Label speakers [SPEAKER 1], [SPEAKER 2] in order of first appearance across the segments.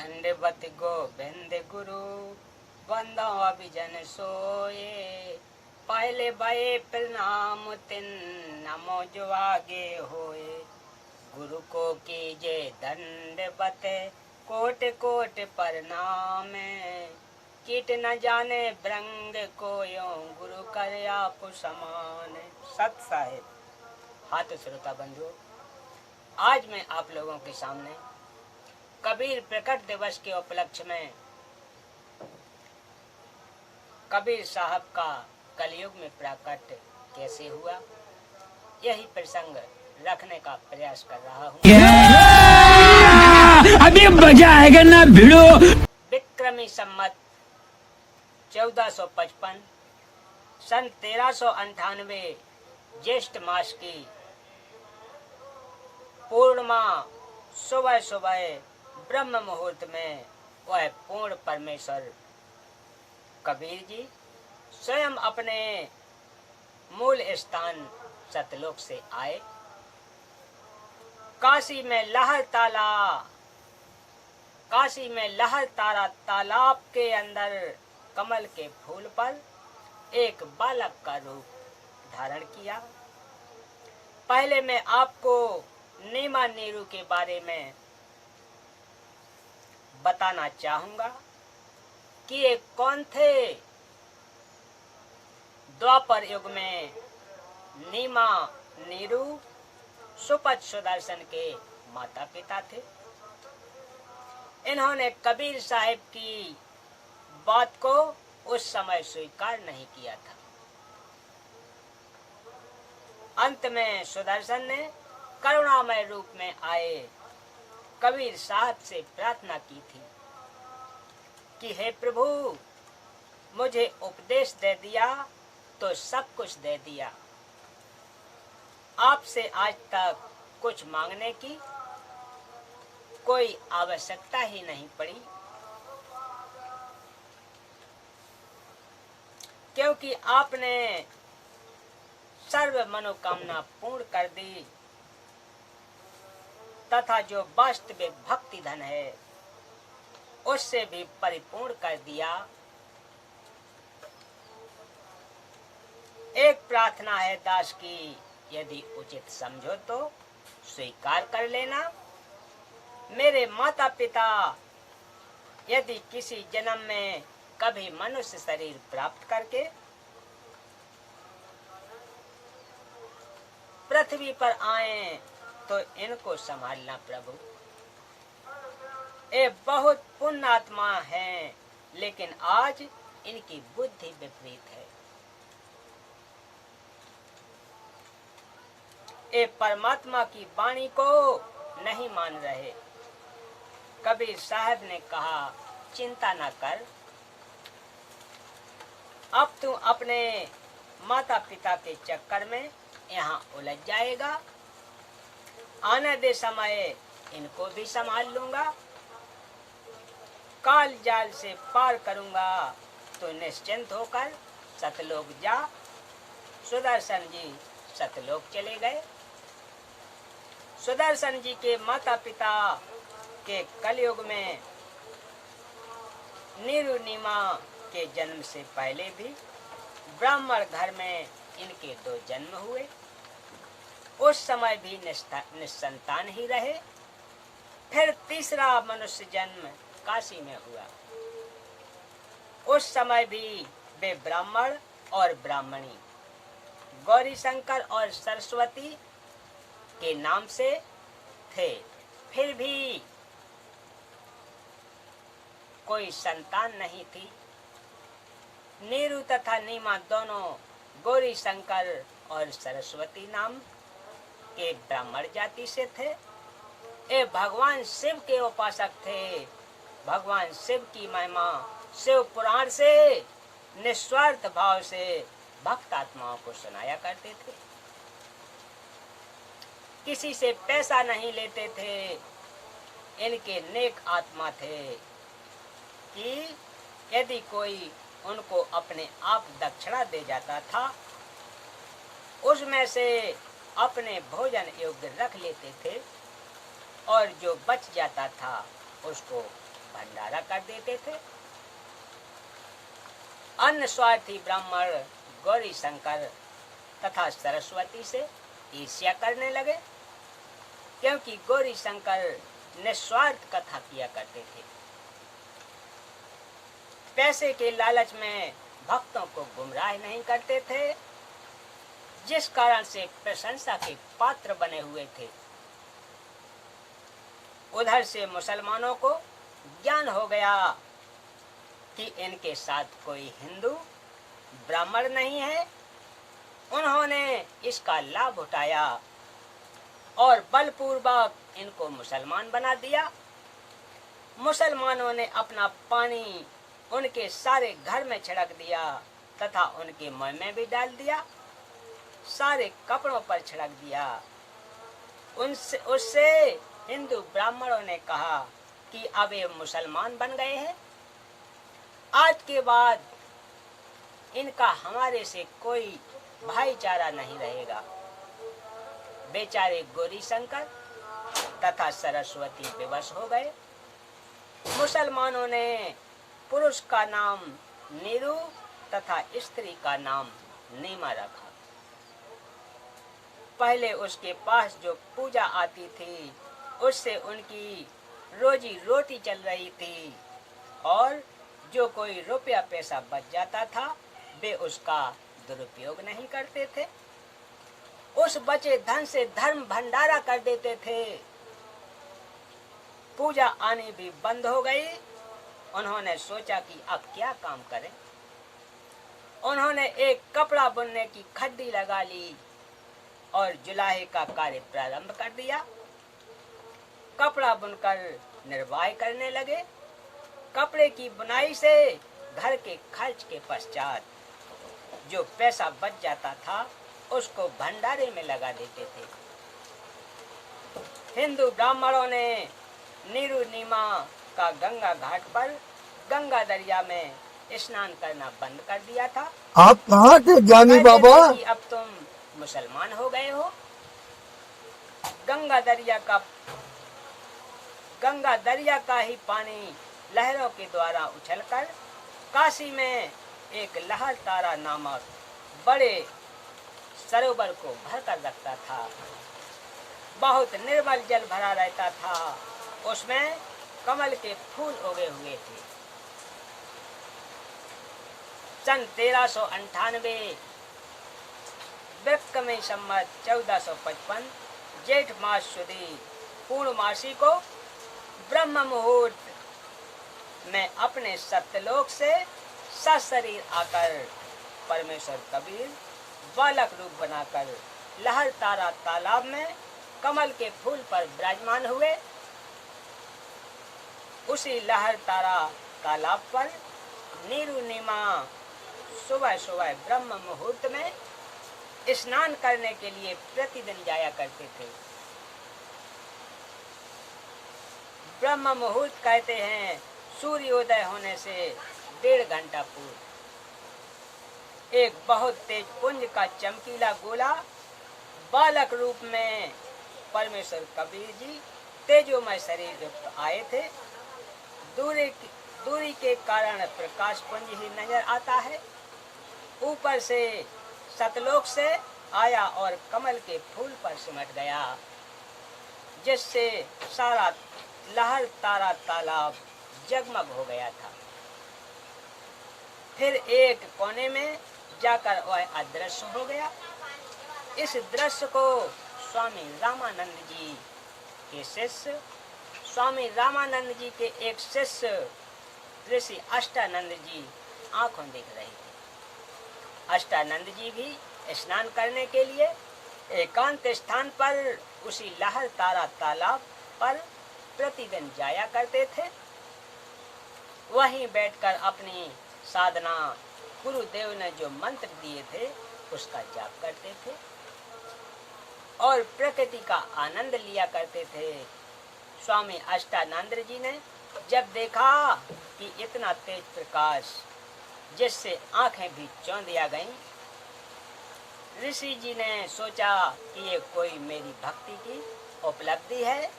[SPEAKER 1] दंडवत गोविंद गुरु वंदो अभिजन सोए। पहले भये प्रणाम तिन नमो जो आगे होए। गुरु को कीजे दंडवत कोट कोट प्रणाम। कीट न जाने भृंग को यों गुरु कर आप समान। सत साहिब। हाथ श्रोता बंधु, आज मैं आप लोगों के सामने कबीर प्रकट दिवस के उपलक्ष्य में कबीर साहब का कलयुग में प्रकट कैसे हुआ, यही प्रसंग रखने का प्रयास कर रहा हूँ।
[SPEAKER 2] अभी मजा आएगा ना भिड़ो।
[SPEAKER 1] विक्रमी संमत 1455 सन 1398 ज्येष्ठ मास की पूर्णिमा सुबह सुबह ब्रह्म मुहूर्त में वह पूर्ण परमेश्वर कबीर जी स्वयं अपने मूल स्थान सतलोक से आए। काशी में लहर तारा तालाब के अंदर कमल के फूल पर एक बालक का रूप धारण किया। पहले मैं आपको नीमा नीरू के बारे में बताना चाहूंगा कि ये कौन थे। द्वापर युग में नीमा नीरू सुपथ सुदर्शन के माता पिता थे। इन्होंने कबीर साहिब की बात को उस समय स्वीकार नहीं किया था। अंत में सुदर्शन ने करुणामय रूप में आए कबीर साहब से प्रार्थना की थी कि हे प्रभु, मुझे उपदेश दे दिया तो सब कुछ दे दिया। आपसे आज तक कुछ मांगने की कोई आवश्यकता ही नहीं पड़ी, क्योंकि आपने सर्व मनोकामना पूर्ण कर दी तथा जो वास्तविक भक्ति धन है उससे भी परिपूर्ण कर दिया। एक प्रार्थना है दास की, यदि उचित समझो तो स्वीकार कर लेना। मेरे माता पिता यदि किसी जन्म में कभी मनुष्य शरीर प्राप्त करके पृथ्वी पर आए तो इनको संभालना प्रभु। ये बहुत पुण्यात्मा हैं, लेकिन आज इनकी बुद्धि विपरीत है। ये परमात्मा की वाणी को नहीं मान रहे। कबीर साहब ने कहा, चिंता न कर, अब तू अपने माता पिता के चक्कर में यहाँ उलझ जाएगा। आने दे समय इनको भी संभाल लूंगा। काल जाल से पार करूंगा तो निश्चिंत होकर सतलोक जा। सुदर्शन जी सतलोक चले गए। सुदर्शन जी के माता पिता के कलयुग में नीरू नीमा के जन्म से पहले भी ब्राह्मण घर में इनके 2 जन्म हुए। उस समय भी निसंतान ही रहे। फिर तीसरा मनुष्य जन्म काशी में हुआ। उस समय भी वे ब्राह्मण और ब्राह्मणी गौरी शंकर और सरस्वती के नाम से थे। फिर भी कोई संतान नहीं थी। नीरू तथा नीमा दोनों गौरी शंकर और सरस्वती नाम के ब्राह्मण जाति से थे। ये भगवान शिव के उपासक थे। भगवान शिव की महिमा शिव पुराण से निस्वार्थ भाव से भक्त आत्माओं को सुनाया करते थे। किसी से पैसा नहीं लेते थे। इनके नेक आत्मा थे कि यदि कोई उनको अपने आप दक्षिणा दे जाता था, उसमें से अपने भोजन योग्य रख लेते थे और जो बच जाता था उसको भंडारा कर देते थे। अन्य स्वार्थी ब्राह्मण गौरी शंकर तथा सरस्वती से ईर्ष्या करने लगे, क्योंकि गौरी शंकर निस्वार्थ कथा किया करते थे। पैसे के लालच में भक्तों को गुमराह नहीं करते थे, जिस कारण से प्रशंसा के पात्र बने हुए थे। उधर से मुसलमानों को ज्ञान हो गया कि इनके साथ कोई हिंदू ब्राह्मण नहीं है। उन्होंने इसका लाभ उठाया और बलपूर्वक इनको मुसलमान बना दिया। मुसलमानों ने अपना पानी उनके सारे घर में छिड़क दिया तथा उनके मुंह में भी डाल दिया, सारे कपड़ों पर छिड़क दिया। उससे हिंदू ब्राह्मणों ने कहा कि अब ये मुसलमान बन गए हैं, आज के बाद इनका हमारे से कोई भाईचारा नहीं रहेगा। बेचारे गौरी शंकर तथा सरस्वती विवश हो गए। मुसलमानों ने पुरुष का नाम नीरू तथा स्त्री का नाम नीमा रखा। पहले उसके पास जो पूजा आती थी उससे उनकी रोजी रोटी चल रही थी, और जो कोई रुपया पैसा बच जाता था वे उसका दुरुपयोग नहीं करते थे। उस बचे धन से धर्म भंडारा कर देते थे। पूजा आनी भी बंद हो गई। उन्होंने सोचा कि अब क्या काम करें। उन्होंने एक कपड़ा बुनने की खड्डी लगा ली और जुलाहे का कार्य प्रारंभ कर दिया। कपड़ा बुनकर निर्वाह करने लगे। कपड़े की बुनाई से घर के खर्च के पश्चात जो पैसा बच जाता था उसको भंडारे में लगा देते थे। हिंदू ब्राह्मणों ने नीरू नीमा का गंगा घाट पर गंगा दरिया में स्नान करना बंद कर दिया था।
[SPEAKER 3] आप कहाँ के ज्ञानी बाबा?
[SPEAKER 1] अब तुम मुसलमान हो गए हो। गंगा दरिया का ही पानी लहरों के द्वारा उछलकर काशी में एक लहर तारा नामक बड़े सरोवर को भर कर रखता था। बहुत निर्मल जल भरा रहता था। उसमें कमल के फूल उगे हुए थे। सन 1398 वृक्कमी संवत 1455 जेठ मास सुदी पूर्णमासी को ब्रह्म मुहूर्त में अपने सत्यलोक से सशरीर आकर परमेश्वर कबीर बालक रूप बनाकर लहर तारा तालाब में कमल के फूल पर विराजमान हुए। उसी लहर तारा तालाब पर नीरू नीमा सुबह सुबह ब्रह्म मुहूर्त में स्नान करने के लिए प्रतिदिन जाया करते थे। ब्रह्म मुहूर्त कहते हैं सूर्योदय होने से 1.5 घंटा पूर्व। एक बहुत तेज पुंज का चमकीला गोला बालक रूप में परमेश्वर कबीर जी तेजोमय शरीर युक्त आए थे। दूरी के कारण प्रकाश पुंज ही नजर आता है। ऊपर से सतलोक से आया और कमल के फूल पर सिमट गया, जिससे सारा लहर तारा तालाब जगमग हो गया था। फिर एक कोने में जाकर वह अदृश्य हो गया। इस दृश्य को स्वामी रामानंद जी के शिष्य स्वामी रामानंद जी के एक शिष्य ऋषि अष्टानंद जी आंखों देख रहे थे। अष्टानंद जी भी स्नान करने के लिए एकांत स्थान पर उसी लहर तारा तालाब पर प्रतिदिन जाया करते थे। वहीं बैठकर अपनी साधना गुरुदेव ने जो मंत्र दिए थे उसका जाप करते थे और प्रकृति का आनंद लिया करते थे। स्वामी अष्टानंद जी ने जब देखा कि इतना तेज प्रकाश जिससे आंखें भी चौंधिया गईं, ऋषि जी ने सोचा कि ये कोई मेरी भक्ति की उपलब्धि है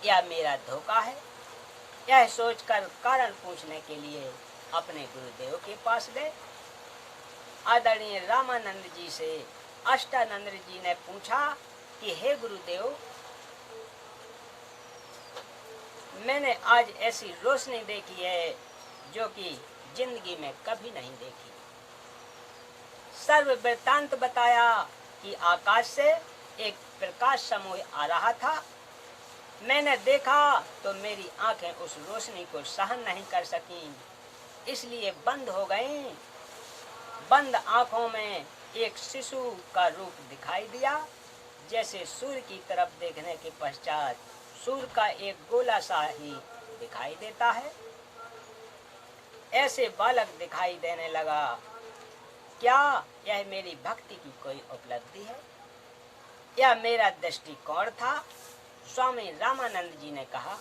[SPEAKER 1] या मेरा धोखा है। यह सोचकर कारण पूछने के लिए अपने गुरुदेव के पास गए। आदरणीय रामानंद जी से अष्टानंद जी ने पूछा कि हे गुरुदेव, मैंने आज ऐसी रोशनी देखी है जो कि जिंदगी में कभी नहीं देखी। सर्व वृत्तांत बताया कि आकाश से एक प्रकाश समूह आ रहा था। मैंने देखा तो मेरी आंखें उस रोशनी को सहन नहीं कर सकी, इसलिए बंद हो गईं। बंद आंखों में एक शिशु का रूप दिखाई दिया, जैसे सूर्य की तरफ देखने के पश्चात सूर्य का एक गोला सा ही दिखाई देता है। ऐसे बालक दिखाई देने लगा। क्या यह मेरी भक्ति की कोई उपलब्धि है? यह मेरा दृष्टिकोण था। स्वामी रामानंद जी ने कहा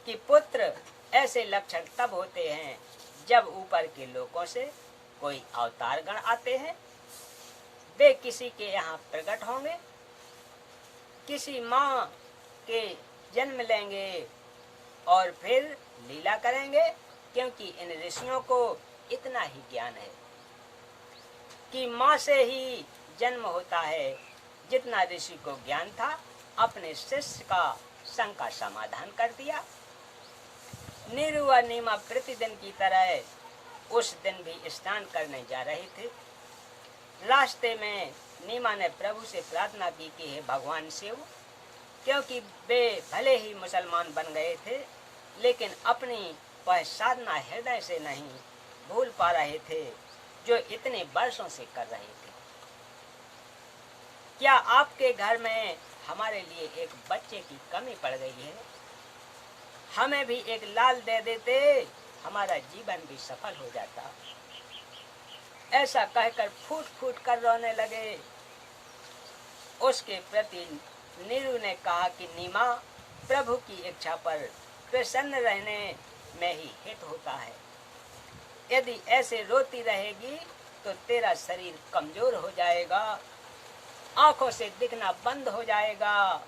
[SPEAKER 1] कि पुत्र, ऐसे लक्षण तब होते हैं जब ऊपर के लोगों से कोई अवतार गण आते हैं। वे किसी के यहाँ प्रकट होंगे, किसी माँ के जन्म लेंगे और फिर लीला करेंगे, क्योंकि इन ऋषियों को इतना ही ज्ञान है कि माँ से ही जन्म होता है। जितना ऋषि को ज्ञान था, अपने शिष्य का शंका समाधान कर दिया। नीरू व नीमा प्रतिदिन की तरह उस दिन भी स्नान करने जा रहे थे। रास्ते में नीमा ने प्रभु से प्रार्थना की कि हे भगवान शिव, क्योंकि वे भले ही मुसलमान बन गए थे, लेकिन अपनी वह साधना हृदय से नहीं भूल पा रहे थे जो इतने वर्षों से कर रहे थे। क्या आपके घर में हमारे लिए एक बच्चे की कमी पड़ गई है? हमें भी एक लाल दे देते, हमारा जीवन भी सफल हो जाता। ऐसा कहकर फूट फूट कर रोने लगे। उसके प्रति नीरू ने कहा कि नीमा, प्रभु की इच्छा पर प्रसन्न रहने में ही हित होता है। यदि ऐसे रोती रहेगी तो तेरा शरीर कमजोर हो जाएगा, आंखों से दिखना बंद हो जाएगा।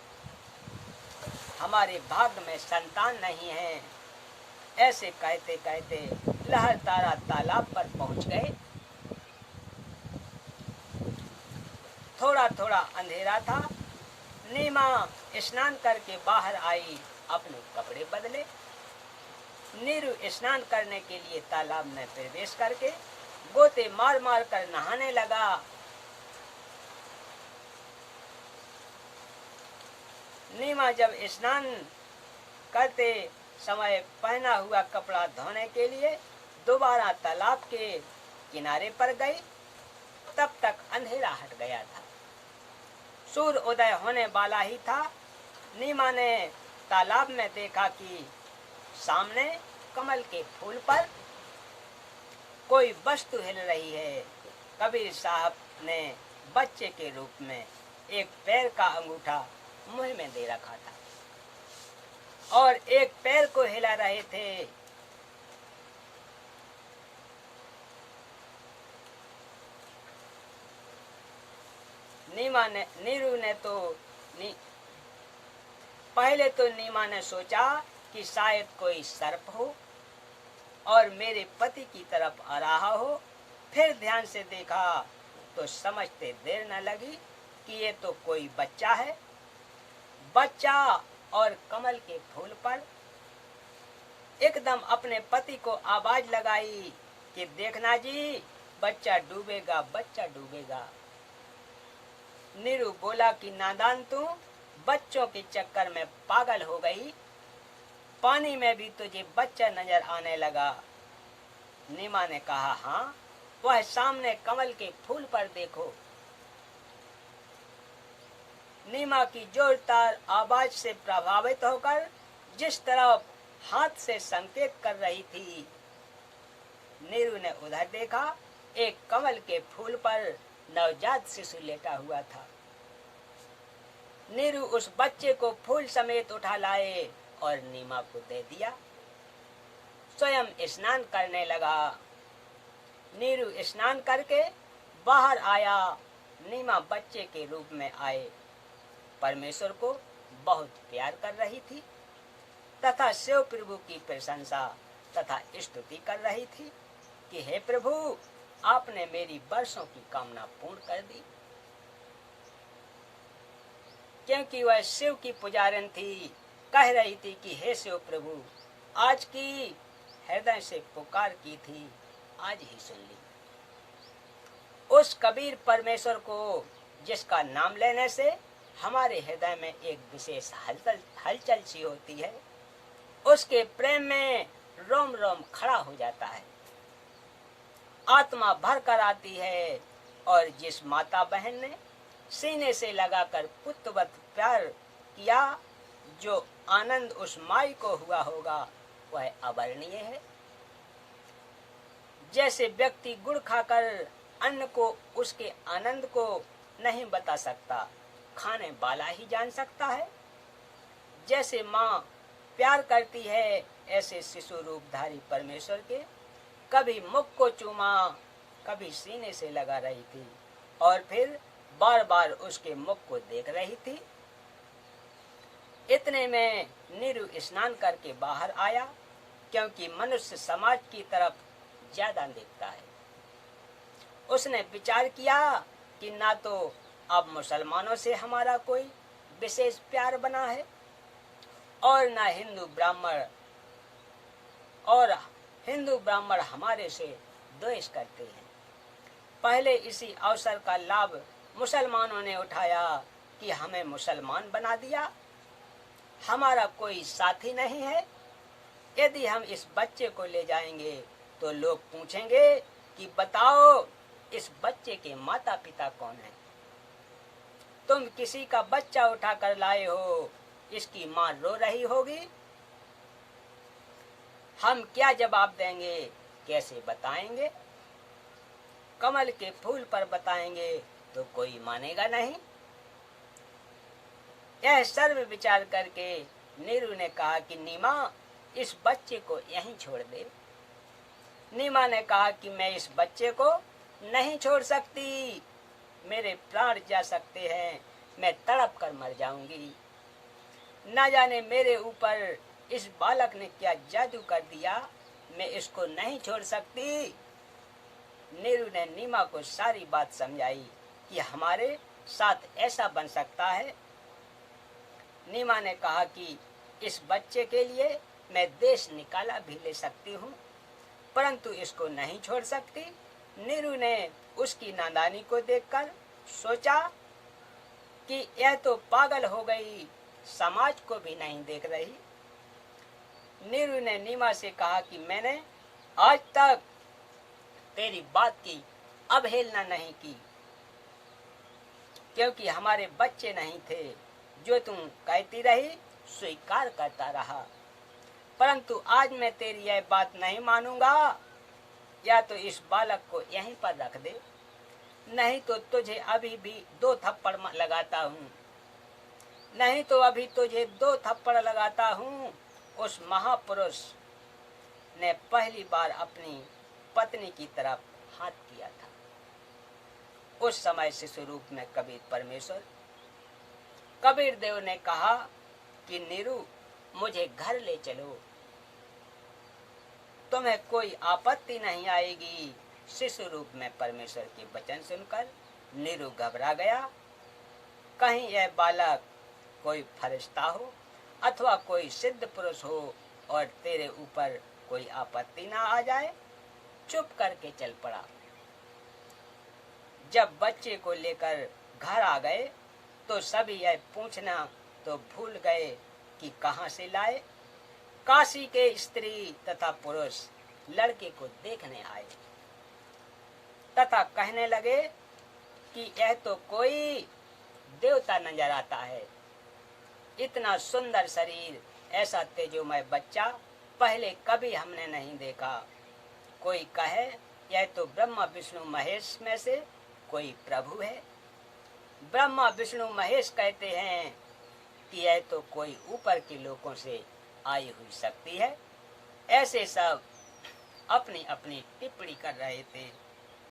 [SPEAKER 1] हमारे भाग्य में संतान नहीं है। ऐसे कहते कहते लहर तारा तालाब पर पहुंच गए। थोड़ा थोड़ा अंधेरा था। नीमा स्नान करके बाहर आई, अपने कपड़े बदले। नीरू स्नान करने के लिए तालाब में प्रवेश करके गोते मार मार कर नहाने लगा। नीमा जब स्नान करते समय पहना हुआ कपड़ा धोने के लिए दोबारा तालाब के किनारे पर गई, तब तक अंधेरा हट गया था। सूर्य उदय होने वाला ही था। नीमा ने तालाब में देखा कि सामने कमल के फूल पर कोई वस्तु हिल रही है। कबीर साहब ने बच्चे के रूप में एक पैर का अंगूठा मुंह में दे रखा था और एक पैर को हिला रहे थे। नीरू ने पहले तो नीमा ने सोचा कि शायद कोई सर्प हो और मेरे पति की तरफ आ रहा हो। फिर ध्यान से देखा तो समझते देर न लगी कि ये तो कोई बच्चा है। बच्चा और कमल के फूल पर एकदम अपने पति को आवाज लगाई कि देखना जी, बच्चा डूबेगा, बच्चा डूबेगा। नीरू बोला कि नादान तू, बच्चों के चक्कर में पागल हो गई। पानी में भी तुझे बच्चा नजर आने लगा। नीमा ने कहा, हाँ, वह सामने कमल के फूल पर देखो। नीमा की जोरदार आवाज से प्रभावित होकर जिस तरफ हाथ से संकेत कर रही थी, नीरू ने उधर देखा। एक कमल के फूल पर नवजात शिशु लेटा हुआ था। नीरू उस बच्चे को फूल समेत उठा लाए और नीमा को दे दिया। स्वयं स्नान करने लगा। नीरू स्नान करके बाहर आया। नीमा बच्चे के रूप में आए। परमेश्वर को बहुत प्यार कर रही थी। तथा शिव प्रभु की प्रशंसा तथा स्तुति कर रही थी कि हे प्रभु, आपने मेरी वर्षों की कामना पूर्ण कर दी। क्योंकि वह शिव की पुजारिन थी, कह रही थी कि हे शिव प्रभु, आज की हृदय से पुकार की थी, आज ही सुन ली। उस कबीर परमेश्वर को, जिसका नाम लेने से हमारे हृदय में एक विशेष हलचल सी होती है, उसके प्रेम में रोम रोम खड़ा हो जाता है, आत्मा भर कर आती है। और जिस माता बहन ने सीने से लगाकर पुत्रवत प्यार किया, जो आनंद उस माई को हुआ होगा वह अवर्णनीय है। जैसे व्यक्ति गुड़ खाकर अन्न को, उसके आनंद को नहीं बता सकता, खाने वाला ही जान सकता है। जैसे माँ प्यार करती है, ऐसे शिशु रूपधारी परमेश्वर के कभी मुख को चूमा, कभी सीने से लगा रही थी और फिर बार बार उसके मुख को देख रही थी। इतने में नीरू स्नान करके बाहर आया, क्योंकि मनुष्य समाज की तरफ ज्यादा देखता है। उसने विचार किया कि ना तो अब मुसलमानों से हमारा कोई विशेष प्यार बना है और ना हिंदू ब्राह्मण हमारे से द्वेष करते हैं। पहले इसी अवसर का लाभ मुसलमानों ने उठाया कि हमें मुसलमान बना दिया, हमारा कोई साथी नहीं है। यदि हम इस बच्चे को ले जाएंगे तो लोग पूछेंगे कि बताओ, इस बच्चे के माता पिता कौन है? तुम किसी का बच्चा उठा कर लाए हो, इसकी माँ रो रही होगी। हम क्या जवाब देंगे, कैसे बताएंगे? कमल के फूल पर बताएंगे तो कोई मानेगा नहीं। यह सर्व विचार करके नीरू ने कहा कि नीमा, इस बच्चे को यहीं छोड़ दे। नीमा ने कहा कि मैं इस बच्चे को नहीं छोड़ सकती, मेरे प्राण जा सकते हैं, मैं तड़प कर मर जाऊंगी। न जाने मेरे ऊपर इस बालक ने क्या जादू कर दिया, मैं इसको नहीं छोड़ सकती। नीरू ने नीमा को सारी बात समझाई कि हमारे साथ ऐसा बन सकता है। नीमा ने कहा कि इस बच्चे के लिए मैं देश निकाला भी ले सकती हूँ, परंतु इसको नहीं छोड़ सकती। नीरू ने उसकी नादानी को देखकर सोचा कि यह तो पागल हो गई, समाज को भी नहीं देख रही। नीरू ने नीमा से कहा कि मैंने आज तक तेरी बात की अवहेलना नहीं की, क्योंकि हमारे बच्चे नहीं थे। जो तुम कहती रही स्वीकार करता रहा, परंतु आज मैं तेरी यह बात नहीं मानूंगा। या तो इस बालक को यहीं पर रख दे, नहीं तो तुझे अभी भी 2 थप्पड़ लगाता हूँ, नहीं तो अभी तुझे 2 थप्पड़ लगाता हूँ। उस महापुरुष ने पहली बार अपनी पत्नी की तरफ हाथ किया था। उस समय शिशु रूप में कबीर परमेश्वर, कबीर देव ने कहा कि नीरू, मुझे घर ले चलो, तुम्हें कोई आपत्ति नहीं आएगी। शिशु रूप में परमेश्वर के वचन सुनकर नीरू घबरा गया। कहीं यह बालक कोई फरिश्ता हो अथवा कोई सिद्ध पुरुष हो और तेरे ऊपर कोई आपत्ति ना आ जाए। चुप करके चल पड़ा। जब बच्चे को लेकर घर आ गए तो सभी यह पूछना तो भूल गए कि कहाँ से लाए। काशी के स्त्री तथा पुरुष लड़के को देखने आए तथा कहने लगे कि यह तो कोई देवता नजर आता है। इतना सुंदर शरीर, ऐसा तेजोमय बच्चा पहले कभी हमने नहीं देखा। कोई कहे यह तो ब्रह्मा विष्णु महेश में से कोई प्रभु है। ब्रह्मा विष्णु महेश कहते हैं कि यह तो कोई ऊपर के लोगों से आई हुई शक्ति है। ऐसे सब अपनी अपनी टिप्पणी कर रहे थे।